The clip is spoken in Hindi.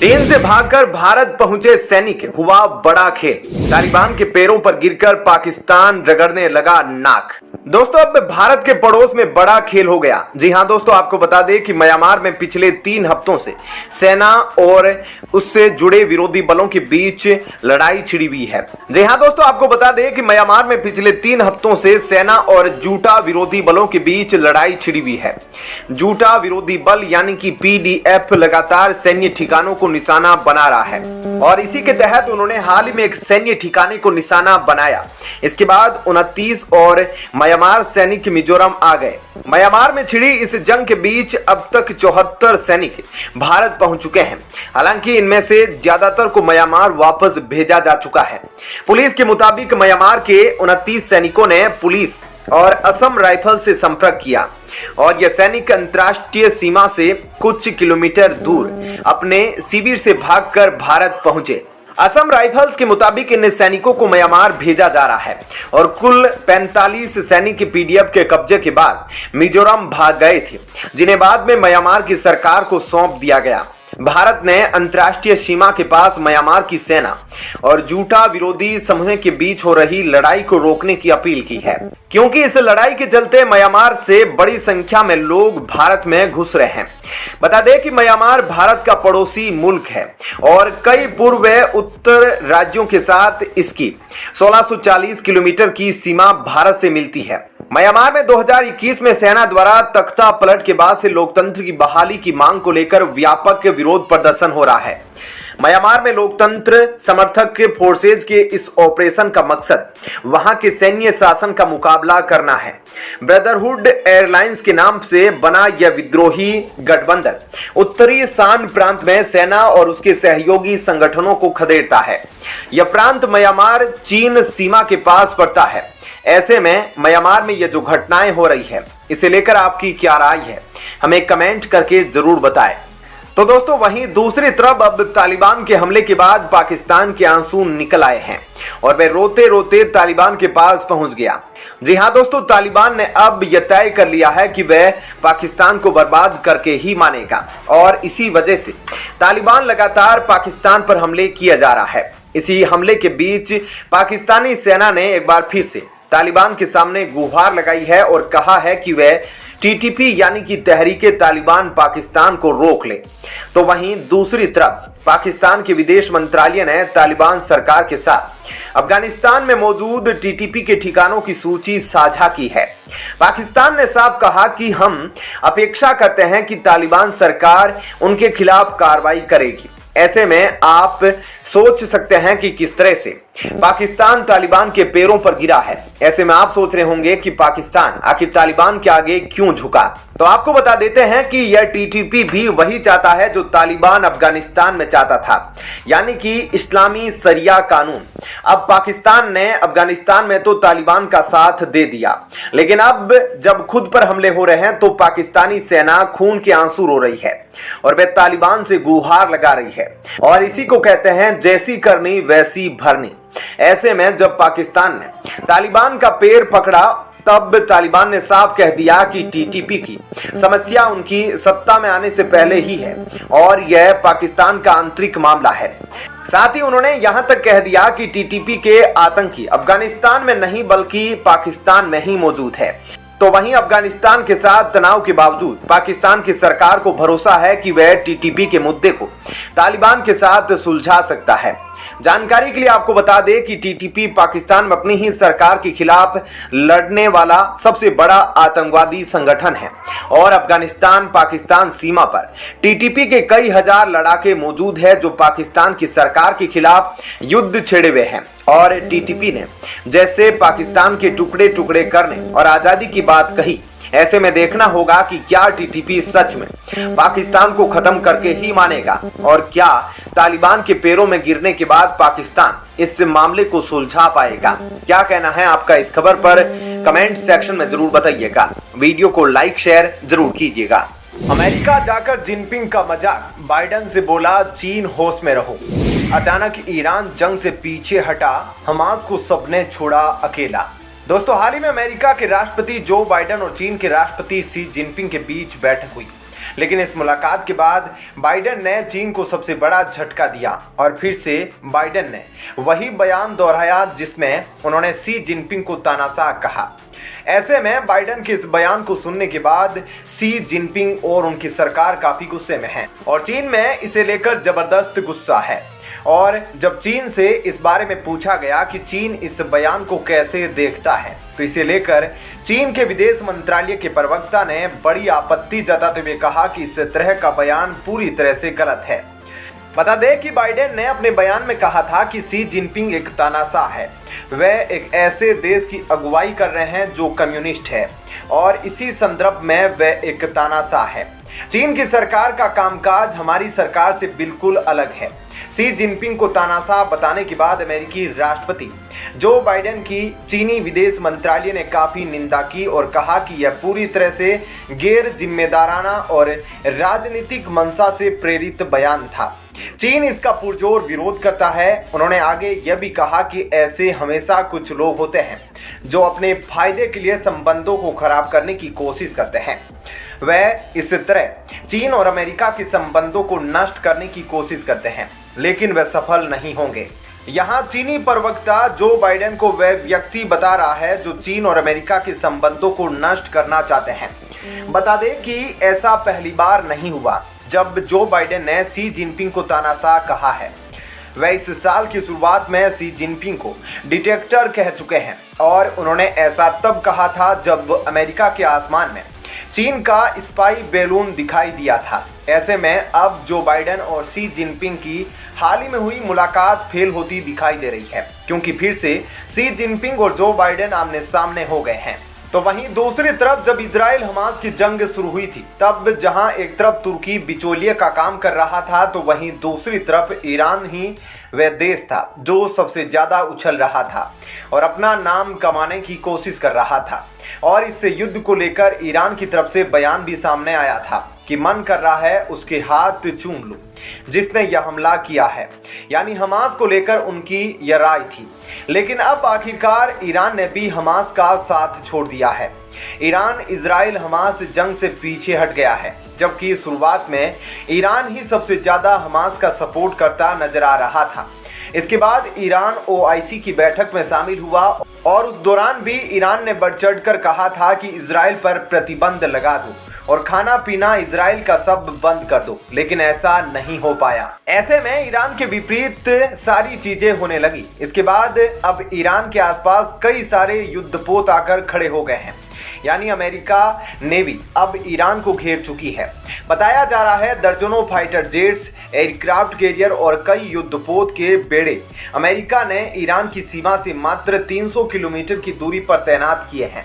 चीन से भागकर भारत पहुंचे सैनिक, हुआ बड़ा खेल। तालिबान के पैरों पर गिरकर पाकिस्तान रगड़ने लगा नाक। दोस्तों, अब भारत के पड़ोस में बड़ा खेल हो गया। जी हां दोस्तों, आपको बता दें कि म्यांमार में पिछले 3 हफ्तों से सेना और उससे जुड़े विरोधी बलों के बीच लड़ाई छिड़ी हुई है। जी हां दोस्तों, आपको बता दें कि म्यांमार में पिछले 3 हफ्तों से सेना और जूटा विरोधी बलों के बीच लड़ाई छिड़ी हुई है। जूटा विरोधी बल यानी कि पीडीएफ लगातार सैन्य ठिकानों को निशाना बना रहा है और इसी के तहत उन्होंने हाल ही में एक सैन्य ठिकाने को निशाना बनाया। इसके बाद 29 और म्यांमार सैनिक मिजोरम आ गए। म्यांमार में छिड़ी इस जंग के बीच अब तक 74 सैनिक भारत पहुंच चुके हैं। हालांकि इनमें से ज्यादातर को म्यांमार वापस भेजा जा चुका है। पुलिस के मुताबिक म्यांमार के 29 सैनिकों ने पुलिस और असम राइफल से संपर्क किया और यह सैनिक अंतर्राष्ट्रीय सीमा से कुछ किलोमीटर दूर अपने शिविर से भागकर भारत पहुंचे। असम राइफल्स के मुताबिक इन सैनिकों को म्यांमार भेजा जा रहा है और कुल 45 सैनिक पीडीएफ के कब्जे के बाद मिजोरम भाग गए थे, जिन्हें बाद में म्यांमार की सरकार को सौंप दिया गया। भारत ने अंतर्राष्ट्रीय सीमा के पास म्यांमार की सेना और जूटा विरोधी समूह के बीच हो रही लड़ाई को रोकने की अपील की है, क्योंकि इस लड़ाई के चलते म्यांमार से बड़ी संख्या में लोग भारत में घुस रहे हैं। बता दें कि म्यांमार भारत का पड़ोसी मुल्क है और कई पूर्व व उत्तर राज्यों के साथ इसकी 1640 किलोमीटर की सीमा भारत से मिलती है। म्यांमार में 2021 में सेना द्वारा तख्ता पलट के बाद से लोकतंत्र की बहाली की मांग को लेकर व्यापक विरोध प्रदर्शन हो रहा है। म्यांमार में लोकतंत्र समर्थक फोर्सेज के इस ऑपरेशन का मकसद वहां के सैन्य शासन का मुकाबला करना है। ब्रदरहुड एयरलाइंस के नाम से बना यह विद्रोही गठबंधन उत्तरी शान प्रांत में सेना और उसके सहयोगी संगठनों को खदेड़ता है। यह प्रांत म्यांमार चीन सीमा के पास पड़ता है। ऐसे में म्यांमार में यह जो घटनाएं हो रही है, इसे लेकर आपकी क्या राय है, हमें कमेंट करके जरूर बताएं। तो दोस्तों, वहीं दूसरी तरफ अब तालिबान के हमले के बाद पाकिस्तान के आंसू निकल आए हैं और वह रोते रोते तालिबान के पास पहुंच गया। जी हां दोस्तों, तालिबान ने अब यह तय कर लिया है कि वह पाकिस्तान को बर्बाद करके ही मानेगा और इसी वजह से तालिबान लगातार पाकिस्तान पर हमले किया जा रहा है। इसी हमले के बीच पाकिस्तानी सेना ने एक बार फिर से तालिबान के सामने गुहार लगाई है और कहा है कि वह टीटीपी यानी कि तहरीके तालिबान पाकिस्तान को रोक ले। तो वहीं दूसरी तरफ पाकिस्तान के विदेश मंत्रालय ने तालिबान सरकार के साथ अफगानिस्तान में मौजूद टीटीपी के ठिकानों की सूची साझा की है। पाकिस्तान ने साफ कहा कि हम अपेक्षा करते हैं कि तालिबान सरकार उनके खिलाफ कार्रवाई करेगी। ऐसे में आप सोच सकते हैं कि किस तरह से पाकिस्तान तालिबान के पैरों पर गिरा है। ऐसे में आप सोच रहे होंगे कि पाकिस्तान आखिर तालिबान के आगे क्यों झुका। तो आपको बता देते हैं कि यह टीटीपी भी वही चाहता है जो तालिबान अफगानिस्तान में चाहता था, यानी कि इस्लामी शरिया कानून। अब पाकिस्तान ने अफगानिस्तान में तो तालिबान का साथ दे दिया, लेकिन अब जब खुद पर हमले हो रहे हैं तो पाकिस्तानी सेना खून के आंसू रो रही है और वह तालिबान से गुहार लगा रही है और इसी को कहते हैं जैसी करनी वैसी भरनी। ऐसे में जब पाकिस्तान ने तालिबान का पैर पकड़ा, तब तालिबान ने साफ कह दिया कि टीटीपी की समस्या उनकी सत्ता में आने से पहले ही है और यह पाकिस्तान का आंतरिक मामला है। साथ ही उन्होंने यहां तक कह दिया कि टीटीपी के आतंकी अफगानिस्तान में नहीं बल्कि पाकिस्तान में ही मौजूद है। तो वहीं अफगानिस्तान के साथ तनाव के बावजूद पाकिस्तान की सरकार को भरोसा है कि वह टीटीपी के मुद्दे को तालिबान के साथ सुलझा सकता है। जानकारी के लिए आपको बता दें कि टीटीपी पाकिस्तान में अपनी ही सरकार के खिलाफ लड़ने वाला सबसे बड़ा आतंकवादी संगठन है और अफगानिस्तान पाकिस्तान सीमा पर टीटीपी के कई हजार लड़ाके मौजूद हैं जो पाकिस्तान की सरकार के खिलाफ युद्ध छेड़े हुए हैं। और टीटीपी ने जैसे पाकिस्तान के टुकड़े टुकड़े करने और आजादी की बात कही, ऐसे में देखना होगा कि क्या टीटीपी सच में पाकिस्तान को खत्म करके ही मानेगा और क्या तालिबान के पैरों में गिरने के बाद पाकिस्तान इस मामले को सुलझा पाएगा। क्या कहना है आपका इस खबर पर, कमेंट सेक्शन में जरूर बताइएगा। वीडियो को लाइक शेयर जरूर कीजिएगा। अमेरिका जाकर जिनपिंग का मजाक, बाइडेन से बोला चीन होश में रहो। अचानक ईरान जंग से पीछे हटा, हमास को सबने छोड़ा अकेला। दोस्तों, हाल ही में अमेरिका के राष्ट्रपति जो बाइडेन और चीन के राष्ट्रपति शी जिनपिंग के बीच बैठक हुई लेकिन इस मुलाकात के बाद बाइडेन ने चीन को सबसे बड़ा झटका दिया और फिर से बाइडेन ने वही बयान दोहराया जिसमें उन्होंने शी जिनपिंग को तानाशाह कहा। ऐसे में बाइडेन के इस बयान को सुनने के बाद शी जिनपिंग और उनकी सरकार काफी गुस्से में हैं और चीन में इसे लेकर जबरदस्त गुस्सा है। और जब चीन से इस बारे में पूछा गया कि चीन इस बयान को कैसे देखता है, तो इसे लेकर चीन के विदेश मंत्रालय के प्रवक्ता ने बड़ी आपत्ति जताते हुए कहा कि इस तरह का बयान पूरी तरह से गलत है। बता दें कि बाइडेन ने अपने बयान में कहा था कि शी जिनपिंग एक तानाशाह है, वह एक ऐसे देश की अगुवाई कर रहे हैं जो कम्युनिस्ट है और इसी संदर्भ में वह एक तानाशाह है। चीन की सरकार का कामकाज हमारी सरकार से बिल्कुल अलग है। शी जिनपिंग को तानाशाह बताने के बाद अमेरिकी राष्ट्रपति जो बाइडेन की चीनी विदेश मंत्रालय ने काफी निंदा की और कहा कि यह पूरी तरह से गैर जिम्मेदाराना और राजनीतिक मंशा से प्रेरित बयान था। चीन इसका पुरजोर विरोध करता है। उन्होंने आगे यह भी कहा कि ऐसे हमेशा कुछ लोग होते हैं जो अपने फायदे के लिए संबंधों को खराब करने की कोशिश करते हैं। वह इस तरह चीन और अमेरिका के संबंधों को नष्ट करने की कोशिश करते हैं, लेकिन वह सफल नहीं होंगे। यहाँ चीनी प्रवक्ता जो बाइडेन को वह व्यक्ति बता रहा है जो चीन और अमेरिका के संबंधों को नष्ट करना चाहते हैं। बता दें कि ऐसा पहली बार नहीं हुआ जब जो बाइडेन ने शी जिनपिंग को तानाशाह कहा है। वह इस साल की शुरुआत में शी जिनपिंग को डिक्टेटर कह चुके हैं और उन्होंने ऐसा तब कहा था जब अमेरिका के आसमान में चीन का स्पाई बैलून दिखाई दिया था। ऐसे में अब जो बाइडेन और शी जिनपिंग की हाल ही में हुई मुलाकात फेल होती दिखाई दे रही है, क्योंकि फिर से शी जिनपिंग और जो बाइडेन आमने सामने हो गए हैं। तो वहीं दूसरी तरफ जब इजराइल हमास की जंग शुरू हुई थी, तब जहां एक तरफ तुर्की बिचौलिए का काम कर रहा था, तो वहीं दूसरी तरफ ईरान ही वह देश था जो सबसे ज्यादा उछल रहा था और अपना नाम कमाने की कोशिश कर रहा था। और इस युद्ध को लेकर ईरान की तरफ से बयान भी सामने आया था कि मन कर रहा है उसके हाथ चूम लूं जिसने यह हमला किया है, यानी हमास को लेकर उनकी यह राय थी। लेकिन अब आखिरकार ईरान ने भी हमास का साथ छोड़ दिया है। ईरान इजराइल हमास जंग से पीछे हट गया है, जबकि शुरुआत में ईरान ही सबसे ज्यादा हमास का सपोर्ट करता नजर आ रहा था। इसके बाद ईरान OIC की बैठक में शामिल हुआ और उस दौरान भी ईरान ने बढ़ चढ़कर कहा था कि इजराइल पर प्रतिबंध लगा दो और खाना पीना इजराइल का सब बंद कर दो, लेकिन ऐसा नहीं हो पाया। ऐसे में ईरान के विपरीत सारी चीजें होने लगी। इसके बाद अब ईरान के आसपास कई सारे युद्धपोत आकर खड़े हो गए हैं, यानी अमेरिका नेवी अब ईरान को घेर चुकी है। बताया जा रहा है दर्जनों फाइटर जेट्स, एयरक्राफ्ट कैरियर और कई युद्धपोत के बेड़े अमेरिका ने ईरान की सीमा से मात्र 300 किलोमीटर की दूरी पर तैनात किए हैं।